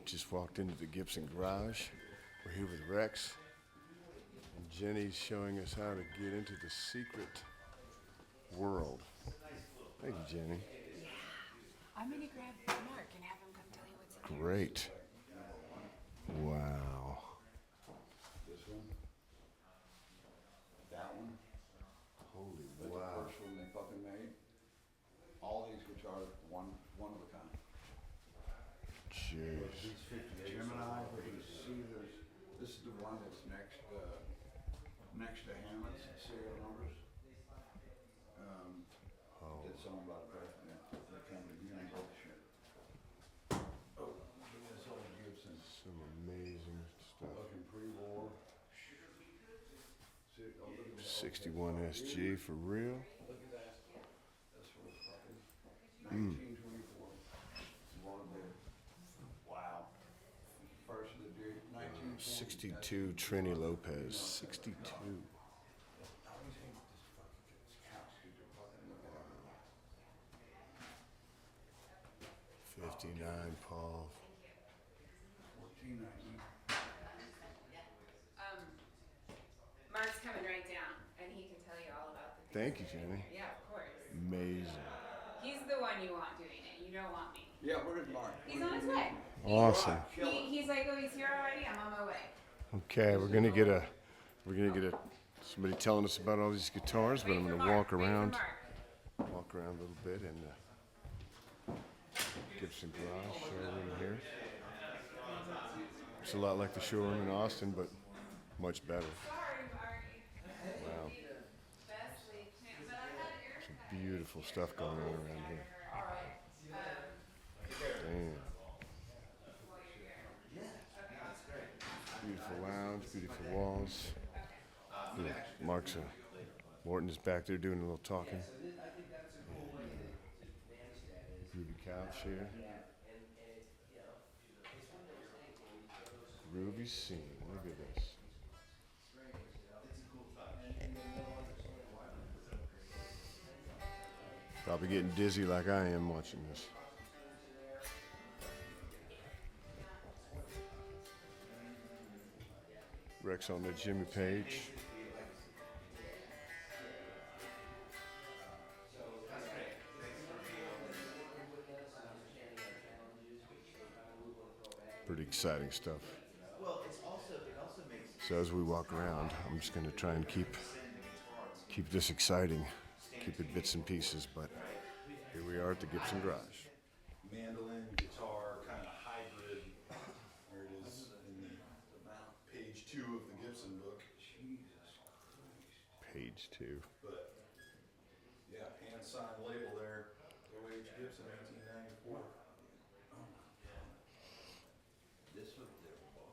Just walked into the Gibson garage. We're here with Rex. And Jenny's showing us how to get into the secret world. Thank you, Jenny. Yeah. I'm going to grab Mark and have him come tell you what's in here. Great. Wow. This one. That one. Holy That's wow. the first one they fucking made. All these guitars, one of a kind. Jeez. Gemini, but you see this is the one that's next to Hammett's serial numbers. Did something about it, yeah. They kind of beginning of shit. Oh, this old Gibson. Some amazing stuff. Fucking pre-war. See, oh, look at that. 61 SG for real. Look at that. That's what it's fucking 1924. Wow. First of the day, 1920. 62 Trini Lopez. 62. 59 Paul. 1490. Mark's coming right down, and he can tell you all about the things. Thank you, Jenny. Yeah, of course. Amazing. He's the one you want doing it. You don't want me. Yeah, where's Mark? He's on his way. Awesome. He's like, oh, he's here already. I'm on my way. Okay, we're gonna get somebody telling us about all these guitars, but I'm gonna walk around a little bit in the Gibson garage showroom here. It's a lot like the showroom in Austin, but much better. Wow. Some beautiful stuff going on around here. Damn. Beautiful lounge, beautiful walls. Mark's Morton is back there doing a little talking. Ruby couch here. Ruby scene. Look at this. Probably getting dizzy like I am watching this. Rex on the Jimmy Page. Pretty exciting stuff. So as we walk around, I'm just going to try and keep this exciting, keep it bits and pieces, but here we are at the Gibson garage. Mandolin, guitar, kind of hybrid. There it is in the page 2 of the Gibson book. Jesus Christ. Page 2. But yeah, hand signed label there. O.H. Gibson, 1894. This was their book.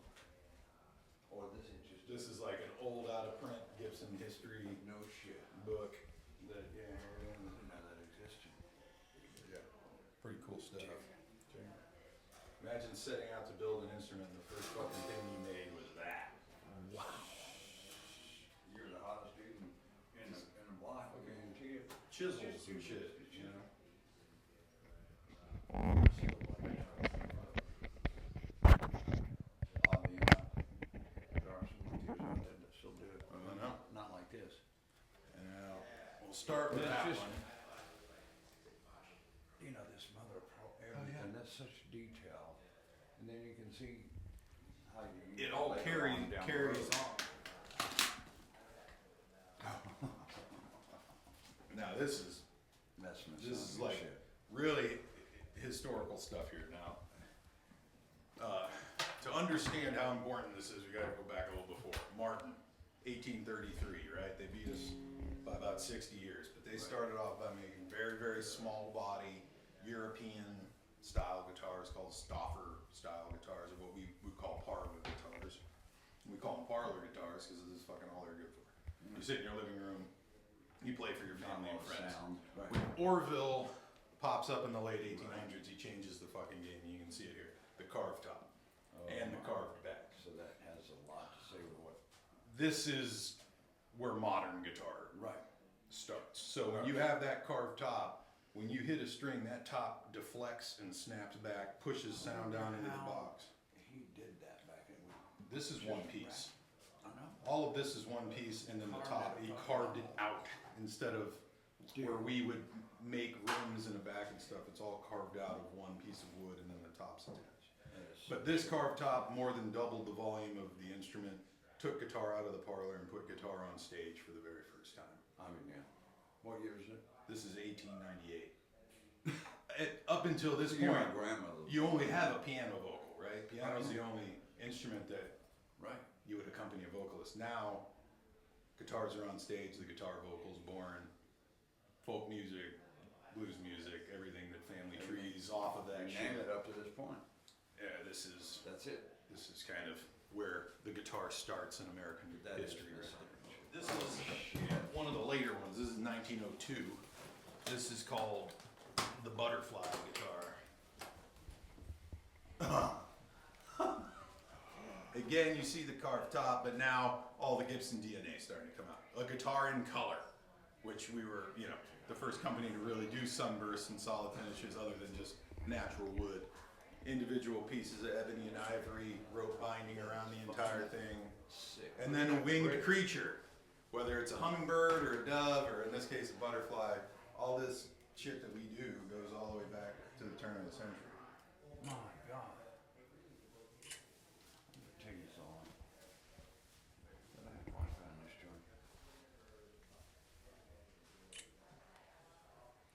Or this is just This is like an old out of print Gibson history no shit. book that I didn't know that existed. yeah, pretty cool stuff. Imagine setting out to build an instrument and the first fucking thing you made was that. Wow. You're the hottest dude in the block. I guarantee it. Chisels and shit, you know. There are some computers out there that still do it. Not like this. And we'll start with that Just- one. You know, this mother of everything, that's such detail. And then you can see how you. It all later on down the carries road. on. Now this is like really historical stuff here now. To understand how important this is, we gotta go back a little before. Martin, 1833, right? They beat us by about 60 years, but they started off by making very, very small body European style guitars called Stauffer style guitars, or what we would call parlor guitars. We call them parlor guitars because this is fucking all they're good for. You sit in your living room, you play for your family and friends. Right. When Orville pops up in the late 1800s, he changes the fucking game. You can see it here. The carved top and the carved back. So that has a lot to say with what. This is where modern guitar Right. starts. So when you have that carved top, when you hit a string, that top deflects and snaps back, pushes sound down into the box. this is one piece. I know. All of this is one piece, and then the top, he carved it out instead of where we would make rims in the back and stuff. It's all carved out of one piece of wood, and then the top's attached. But this carved top more than doubled the volume of the instrument. Took guitar out of the parlor and put guitar on stage for the very first time. I mean, yeah. What year is it? This is 1898. Up until this You're point, my grandmother. you only have a piano vocal, right? Piano's the only instrument that Right. you would accompany a vocalist. Now, guitars are on stage, the guitar vocal's born, folk music, blues music, everything that family trees off of that You shit. named it up to this point. Yeah, this is That's it. kind of where the guitar starts in American That is history. the Right? signature. This is one of the later ones. This is 1902. This is called the butterfly guitar. Again, you see the carved top, but now all the Gibson DNA is starting to come out. A guitar in color, which we were, the first company to really do sunbursts and solid finishes other than just natural wood. Individual pieces of ebony and ivory, rope binding around the entire thing. Sick. And then a winged creature, whether it's a hummingbird or a dove, or in this case a butterfly, all this shit that we do goes all the way back to the turn of the century. My God. Take this all. But I have Wi-Fi in this joint.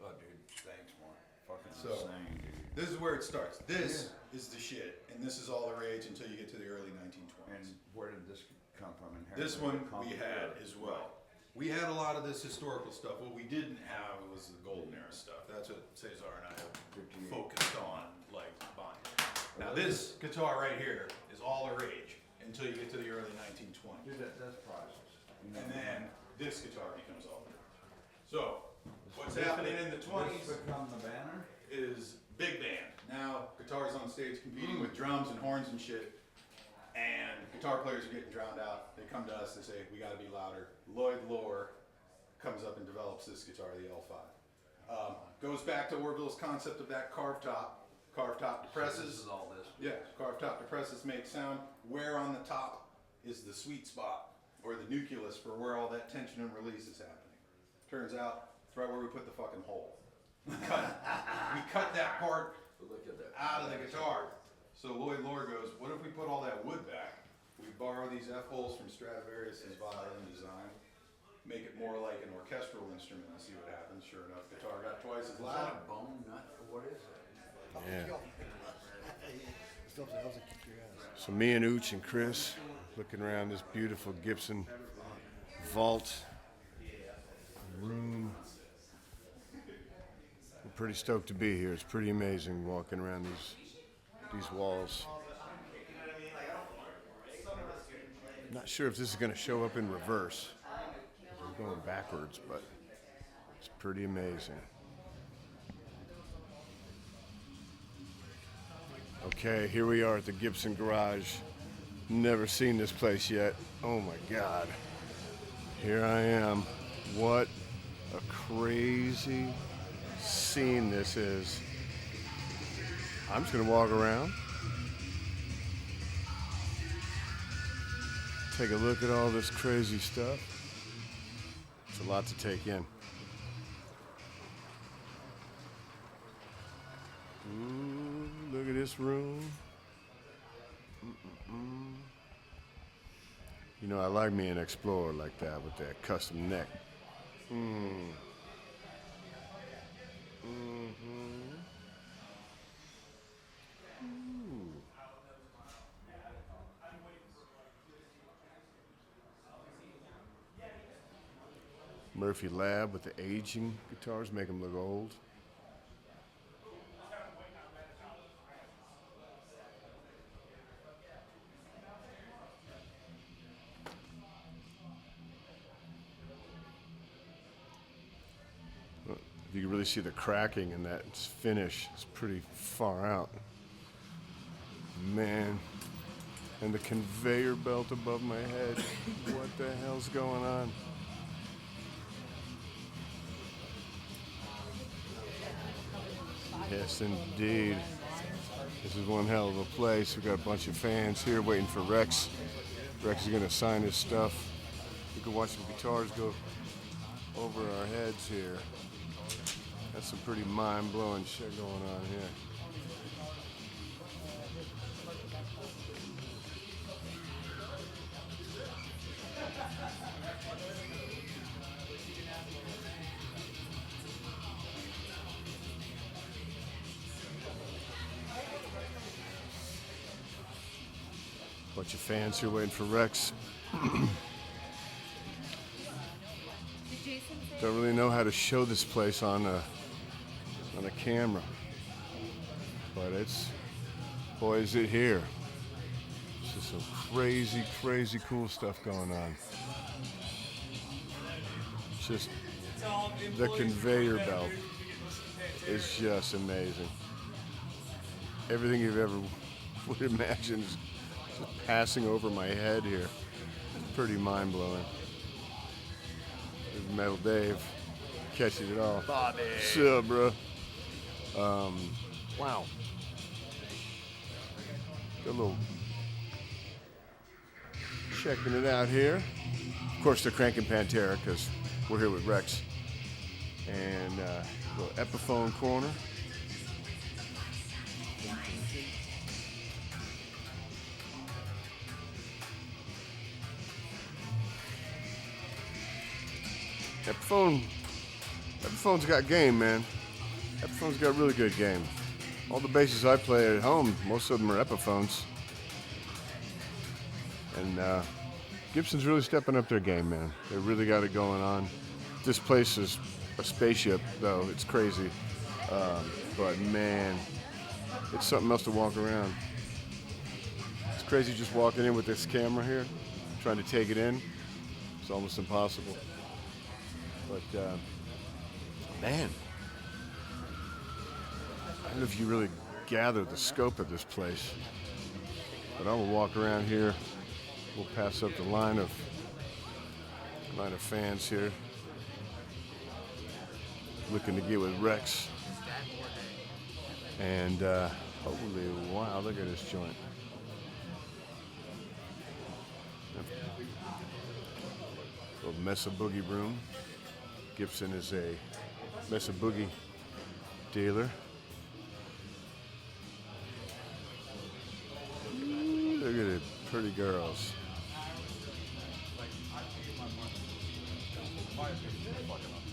Oh, dude, thanks, Mark. Fucking So, insane, dude. This is where it starts. This is the shit, and this is all the rage until you get to the early 1920s. And where did this come from? This one we had as well. We had a lot of this historical stuff. What we didn't have was the golden era stuff. That's what Cesar and I have focused on, like buying. Now this guitar right here is all the rage until you get to the early 1920s. Dude, that's priceless. You know, And then this guitar becomes all the rage. So, what's happening in the 20s This become the banner? is big band. Now, guitars on stage competing with drums and horns and shit. And guitar players are getting drowned out. They come to us, they say, we gotta be louder. Lloyd Lohr comes up and develops this guitar, the L5. Goes back to Orville's concept of that carved top. Carved top depresses. This is all this. Yeah, carved top depresses make sound. Where on the top is the sweet spot, or the nucleus for where all that tension and release is happening. Turns out, it's right where we put the fucking hole. We cut that part But look at that. out of the guitar. So Lloyd Lohr goes, what if we put all that wood back? We borrow these F-holes from Stradivarius's violin design, make it more like an orchestral instrument and see what happens. Sure enough, guitar got twice as Is loud. that a bone nut or what is it? Yeah. So me and Ooch and Chris looking around this beautiful Gibson vault room. I'm pretty stoked to be here. It's pretty amazing walking around these walls. Not sure if this is going to show up in reverse. I'm going backwards, but it's pretty amazing. Okay, here we are at the Gibson garage. Never seen this place yet. Oh my God. Here I am. What a crazy scene this is. I'm just gonna walk around. Take a look at all this crazy stuff. It's a lot to take in. Ooh, look at this room. You know, I like me an Explorer like that with that custom neck. Murphy Lab with the aging guitars, make them look old. You can really see the cracking in that finish. It's pretty far out. Man. And the conveyor belt above my head. What the hell's going on? Yes, indeed. This is one hell of a place. We got a bunch of fans here waiting for Rex. Rex is gonna sign his stuff. You can watch some guitars go over our heads here. That's some pretty mind-blowing shit going on here. Bunch of fans here waiting for Rex. Don't really know how to show this place on a camera, but boy, is it here. It's just some crazy, crazy cool stuff going on. It's just the conveyor belt is just amazing. Everything you've ever would imagine is just passing over my head here. It's pretty mind-blowing. There's Metal Dave catching it all. Bobby. What's up, bro? Wow. Got a little checking it out here. Of course, they're cranking Pantera because we're here with Rex. And little Epiphone corner. Epiphone's got game, man. Epiphone's got really good game. All the basses I play at home, most of them are Epiphones. And Gibson's really stepping up their game, man. They really got it going on. This place is a spaceship, though. It's crazy. But, man, it's something else to walk around. It's crazy just walking in with this camera here, trying to take it in. It's almost impossible. But, man, I don't know if you really gather the scope of this place. But I will walk around here. We'll pass up the line of fans here, looking to get with Rex. And holy wow, look at this joint. Little Mesa Boogie room. Gibson is a Mesa Boogie dealer. Ooh, look at it, pretty girls.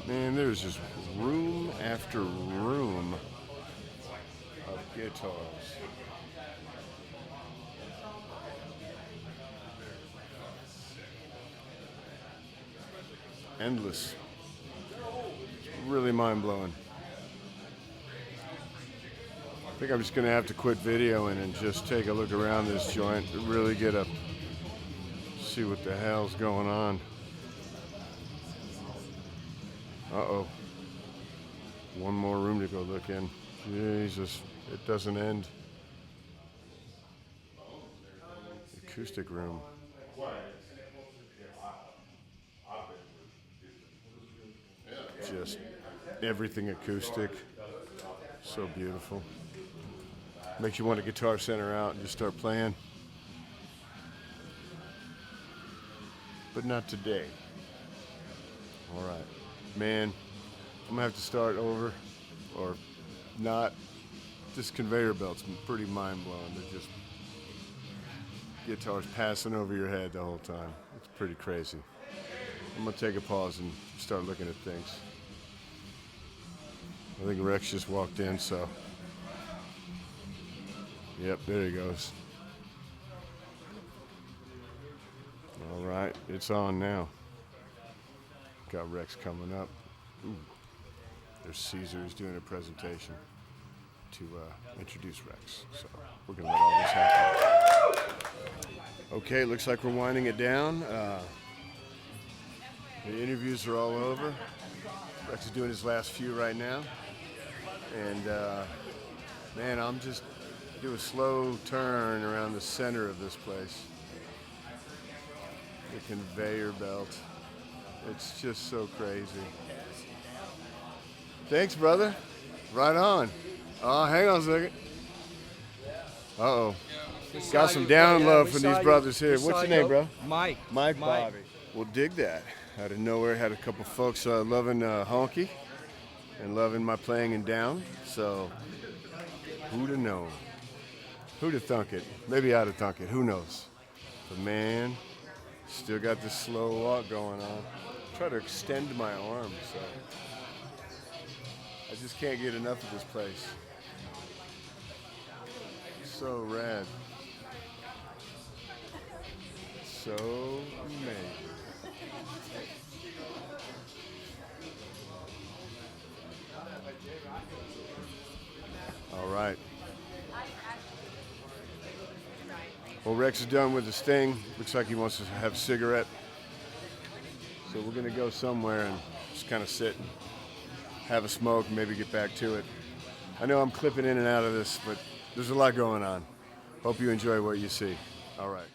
Man, there's just room after room of guitars. Endless. Really mind-blowing. I think I'm just gonna have to quit videoing and just take a look around this joint to really see what the hell's going on. Uh-oh. One more room to go look in. Jesus, it doesn't end. Acoustic room. Just everything acoustic. So beautiful. Makes you want a Guitar Center out and just start playing. But not today. All right. Man, I'm gonna have to start over or not. This conveyor belt's pretty mind-blowing. They're just guitars passing over your head the whole time. It's pretty crazy. I'm gonna take a pause and start looking at things. I think Rex just walked in, so. Yep, there he goes. All right, it's on now. Got Rex coming up. Ooh. There's Caesar who's doing a presentation to introduce Rex. So we're gonna let all this happen. Okay, looks like we're winding it down. The interviews are all over. Rex is doing his last few right now. And man, I'm just do a slow turn around the center of this place. The conveyor belt. It's just so crazy. Thanks, brother. Right on. Oh, hang on a second. Uh-oh. Got some down love from these brothers here. What's your name, bro? Mike. Mike Bobby. We'll dig that. Out of nowhere, had a couple folks loving honky and loving my playing and down. So, who'd have known? Who'd have thunk it? Maybe I'd have thunk it. Who knows? But man, still got this slow walk going on. Try to extend my arm, so I just can't get enough of this place. So rad. So amazing. All right. Well, Rex is done with his thing. Looks like he wants to have a cigarette. So we're gonna go somewhere and just kind of sit and have a smoke and maybe get back to it. I know I'm clipping in and out of this, but there's a lot going on. Hope you enjoy what you see. All right.